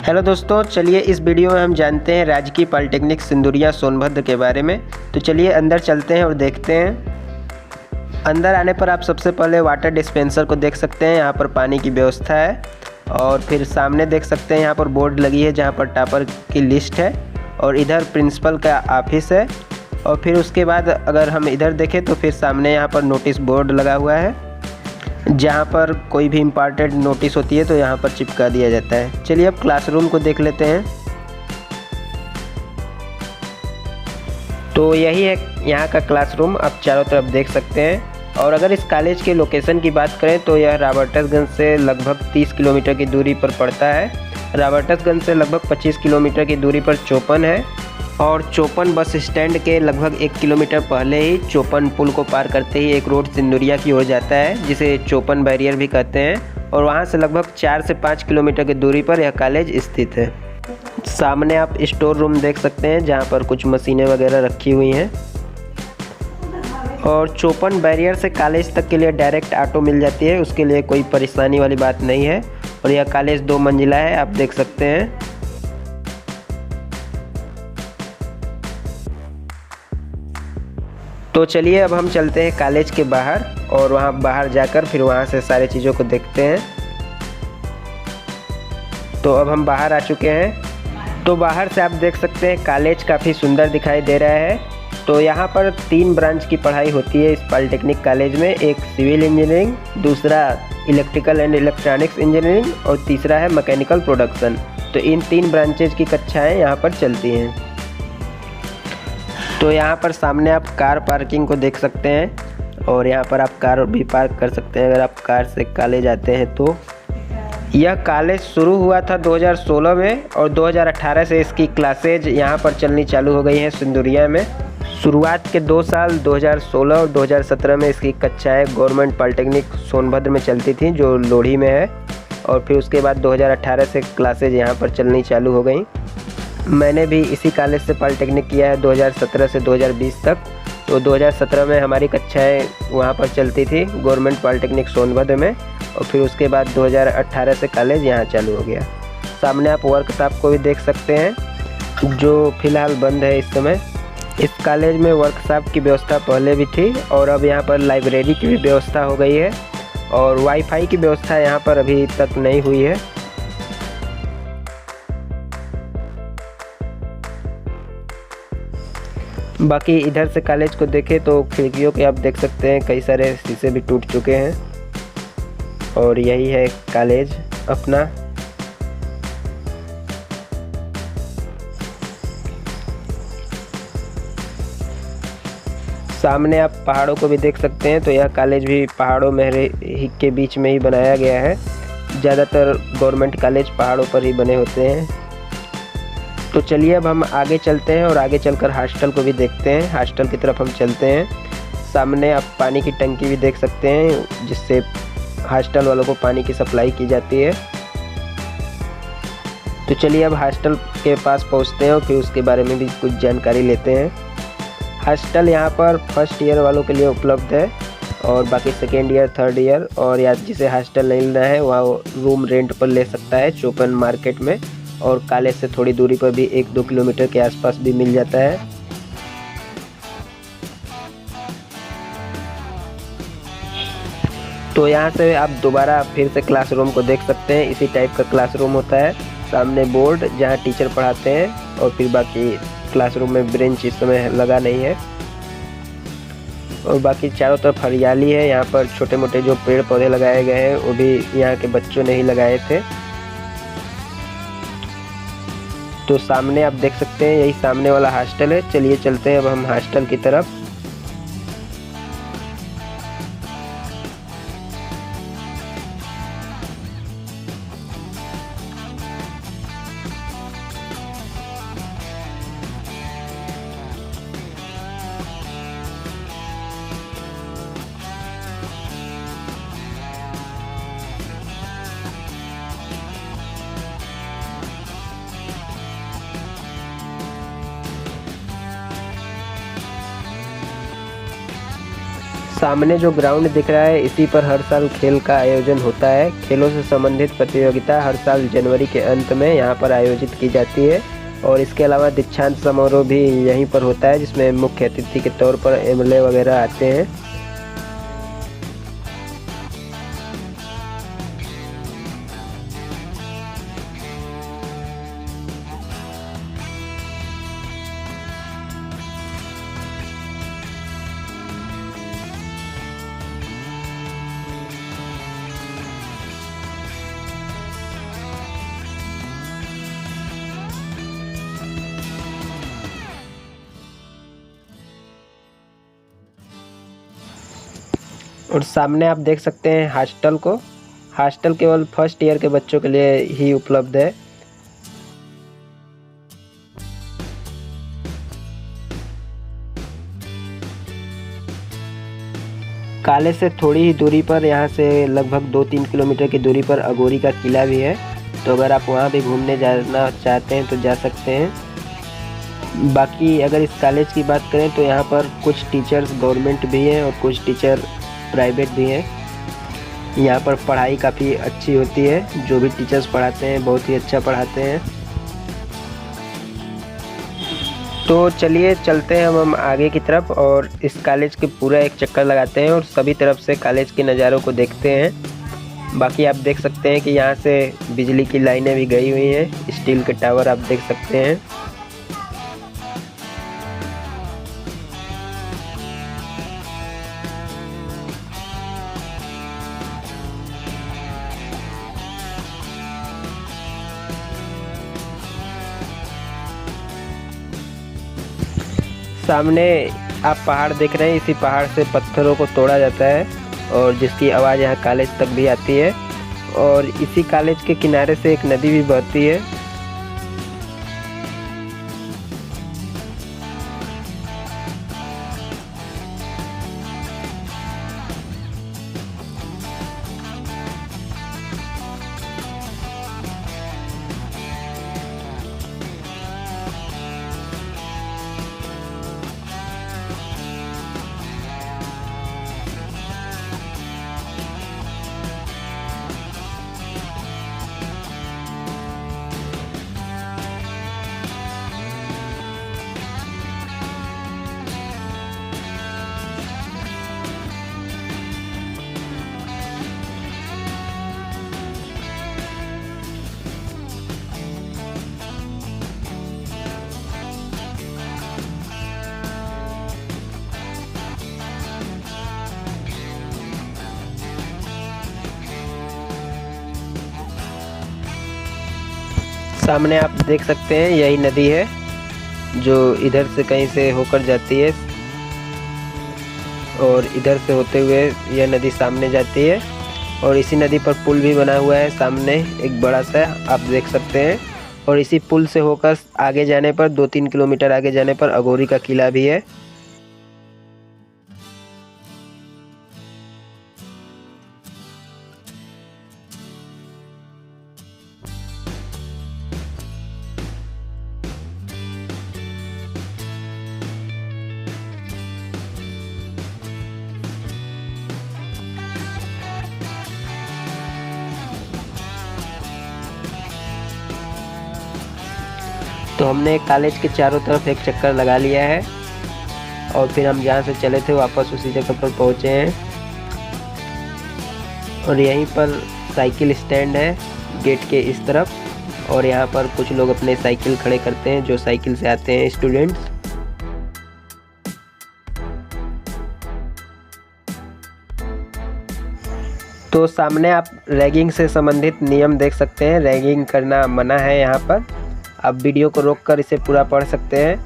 Hello दोस्तों, चलिए इस वीडियो में हम जानते हैं राजकीय पॉलिटेक्निक सिंदुरिया सोनभद्र के बारे में। तो चलिए अंदर चलते हैं और देखते हैं। अंदर आने पर आप सबसे पहले वाटर डिस्पेंसर को देख सकते हैं। यहाँ पर पानी की व्यवस्था है और फिर सामने देख सकते हैं यहाँ पर बोर्ड लगी है जहाँ पर टॉपर की लिस्ट है और इधर प्रिंसिपल का ऑफिस है। और फिर उसके बाद अगर हम इधर देखें तो फिर सामने यहाँ पर नोटिस बोर्ड लगा हुआ है जहाँ पर कोई भी इम्पॉर्टेंट नोटिस होती है तो यहाँ पर चिपका दिया जाता है। चलिए अब क्लासरूम को देख लेते हैं। तो यही है यहाँ का क्लासरूम, आप चारों तरफ देख सकते हैं। और अगर इस कॉलेज के लोकेशन की बात करें तो यह रॉबर्ट्सगंज से लगभग 30 किलोमीटर की दूरी पर पड़ता है। रॉबर्ट्सगंज से लगभग 25 किलोमीटर की दूरी पर चौपन है और चौपन बस स्टैंड के लगभग 1 किलोमीटर पहले ही चौपन पुल को पार करते ही एक रोड सिंदुरिया की ओर जाता है जिसे चौपन बैरियर भी कहते हैं। और वहाँ से लगभग 4 से 5 किलोमीटर की दूरी पर यह कॉलेज स्थित है। सामने आप स्टोर रूम देख सकते हैं जहाँ पर कुछ मशीनें वगैरह रखी हुई हैं। और चौपन बैरियर से कॉलेज तक के लिए डायरेक्ट ऑटो मिल जाती है, उसके लिए कोई परेशानी वाली बात नहीं है। और यह कॉलेज 2 मंजिला है, आप देख सकते हैं। तो चलिए अब हम चलते हैं कॉलेज के बाहर और वहाँ बाहर जाकर फिर वहाँ से सारी चीज़ों को देखते हैं। तो अब हम बाहर आ चुके हैं। तो बाहर से आप देख सकते हैं कॉलेज काफ़ी सुंदर दिखाई दे रहा है। तो यहाँ पर 3 ब्रांच की पढ़ाई होती है इस पॉलिटेक्निक कॉलेज में। एक सिविल इंजीनियरिंग, दूसरा इलेक्ट्रिकल एंड इलेक्ट्रॉनिक्स इंजीनियरिंग और तीसरा है मैकेनिकल प्रोडक्शन। तो इन 3 ब्रांचेज की कक्षाएँ यहाँ पर चलती हैं। तो यहाँ पर सामने आप कार पार्किंग को देख सकते हैं और यहाँ पर आप कार भी पार्क कर सकते हैं अगर आप कार से कॉलेज आते हैं तो। यह कॉलेज शुरू हुआ था 2016 में और 2018 से इसकी क्लासेज यहाँ पर चलनी चालू हो गई हैं सिंदुरिया में। शुरुआत के 2 साल 2016 और 2017 में इसकी कक्षाएँ गवर्नमेंट पॉलिटेक्निक सोनभद्र में चलती थी जो लोढ़ी में है। और फिर उसके बाद 2018 से क्लासेज यहाँ पर चलनी चालू हो गई। मैंने भी इसी कॉलेज से पॉलिटेक्निक किया है 2017 से 2020 तक। तो 2017 में हमारी कक्षाएँ वहाँ पर चलती थी गवर्नमेंट पॉलिटेक्निक सोनभद्र में और फिर उसके बाद 2018 से कॉलेज यहाँ चालू हो गया। सामने आप वर्कशॉप को भी देख सकते हैं जो फ़िलहाल बंद है इस समय। इस कॉलेज में वर्कशॉप की व्यवस्था पहले भी थी और अब यहाँ पर लाइब्रेरी की भी व्यवस्था हो गई है और वाईफाई की व्यवस्था यहाँ पर अभी तक नहीं हुई है। बाकी इधर से कॉलेज को देखें तो खिड़कियों के आप देख सकते हैं कई सारे शीशे भी टूट चुके हैं। और यही है कॉलेज अपना। सामने आप पहाड़ों को भी देख सकते हैं। तो यह कॉलेज भी पहाड़ों में के बीच में ही बनाया गया है। ज़्यादातर गवर्नमेंट कॉलेज पहाड़ों पर ही बने होते हैं। तो चलिए अब हम आगे चलते हैं और आगे चलकर हॉस्टल को भी देखते हैं। हॉस्टल की तरफ हम चलते हैं। सामने आप पानी की टंकी भी देख सकते हैं जिससे हॉस्टल वालों को पानी की सप्लाई की जाती है। तो चलिए अब हॉस्टल के पास पहुंचते हैं और फिर उसके बारे में भी कुछ जानकारी लेते हैं। हॉस्टल यहाँ पर फर्स्ट ईयर वालों के लिए उपलब्ध है और बाकी सेकेंड ईयर, थर्ड ईयर और या जिसे हॉस्टल नहीं लेना है वह रूम रेंट पर ले सकता है चौपन मार्केट में। और कॉलेज से थोड़ी दूरी पर भी 1-2 किलोमीटर के आसपास भी मिल जाता है। तो यहाँ से आप दोबारा फिर से क्लासरूम को देख सकते हैं। इसी टाइप का क्लासरूम होता है। सामने बोर्ड जहाँ टीचर पढ़ाते हैं और फिर बाकी क्लासरूम में बेंच इस समय लगा नहीं है। और बाकी चारों तरफ हरियाली है। यहाँ पर छोटे मोटे जो पेड़ पौधे लगाए गए हैं वो भी यहाँ के बच्चों ने ही लगाए थे। तो सामने आप देख सकते हैं यही सामने वाला हॉस्टल है। चलिए चलते हैं अब हम हॉस्टल की तरफ। सामने जो ग्राउंड दिख रहा है इसी पर हर साल खेल का आयोजन होता है। खेलों से संबंधित प्रतियोगिता हर साल जनवरी के अंत में यहाँ पर आयोजित की जाती है और इसके अलावा दीक्षांत समारोह भी यहीं पर होता है, जिसमें मुख्य अतिथि के तौर पर एमएलए वगैरह आते हैं। और सामने आप देख सकते हैं हॉस्टल को। हॉस्टल केवल फर्स्ट ईयर के बच्चों के लिए ही उपलब्ध है। कॉलेज से थोड़ी ही दूरी पर, यहाँ से लगभग 2-3 किलोमीटर की दूरी पर अघोरी का किला भी है, तो अगर आप वहाँ भी घूमने जाना चाहते हैं तो जा सकते हैं। बाकी अगर इस कॉलेज की बात करें तो यहाँ पर कुछ टीचर्स गवर्नमेंट भी हैं और कुछ टीचर प्राइवेट भी हैं। यहाँ पर पढ़ाई काफ़ी अच्छी होती है, जो भी टीचर्स पढ़ाते हैं बहुत ही अच्छा पढ़ाते हैं। तो चलिए चलते हैं हम आगे की तरफ और इस कॉलेज के पूरा एक चक्कर लगाते हैं और सभी तरफ से कॉलेज के नज़ारों को देखते हैं। बाकी आप देख सकते हैं कि यहाँ से बिजली की लाइनें भी गई हुई हैं, स्टील के टावर आप देख सकते हैं। सामने आप पहाड़ देख रहे हैं, इसी पहाड़ से पत्थरों को तोड़ा जाता है और जिसकी आवाज़ यहाँ कॉलेज तक भी आती है। और इसी कॉलेज के किनारे से एक नदी भी बहती है। सामने आप देख सकते हैं यही नदी है जो इधर से कहीं से होकर जाती है और इधर से होते हुए यह नदी सामने जाती है। और इसी नदी पर पुल भी बना हुआ है, सामने एक बड़ा सा आप देख सकते हैं। और इसी पुल से होकर आगे जाने पर 2-3 किलोमीटर आगे जाने पर अघोरी का किला भी है। तो हमने कॉलेज के चारों तरफ एक चक्कर लगा लिया है और फिर हम जहाँ से चले थे वापस उसी जगह पर पहुँचे हैं। और यहीं पर साइकिल स्टैंड है गेट के इस तरफ और यहाँ पर कुछ लोग अपने साइकिल खड़े करते हैं जो साइकिल से आते हैं स्टूडेंट्स। तो सामने आप रैगिंग से संबंधित नियम देख सकते हैं। रैगिंग करना मना है यहाँ पर। आप वीडियो को रोककर इसे पूरा पढ़ सकते हैं।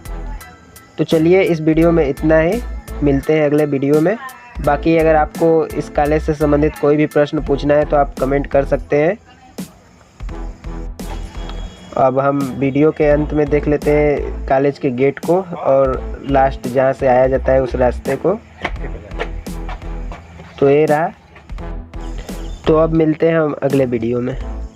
तो चलिए इस वीडियो में इतना ही, मिलते हैं अगले वीडियो में। बाकी अगर आपको इस कॉलेज से संबंधित कोई भी प्रश्न पूछना है तो आप कमेंट कर सकते हैं। अब हम वीडियो के अंत में देख लेते हैं कॉलेज के गेट को और लास्ट जहाँ से आया जाता है उस रास्ते को। तो ये रहा। तो अब मिलते हैं हम अगले वीडियो में।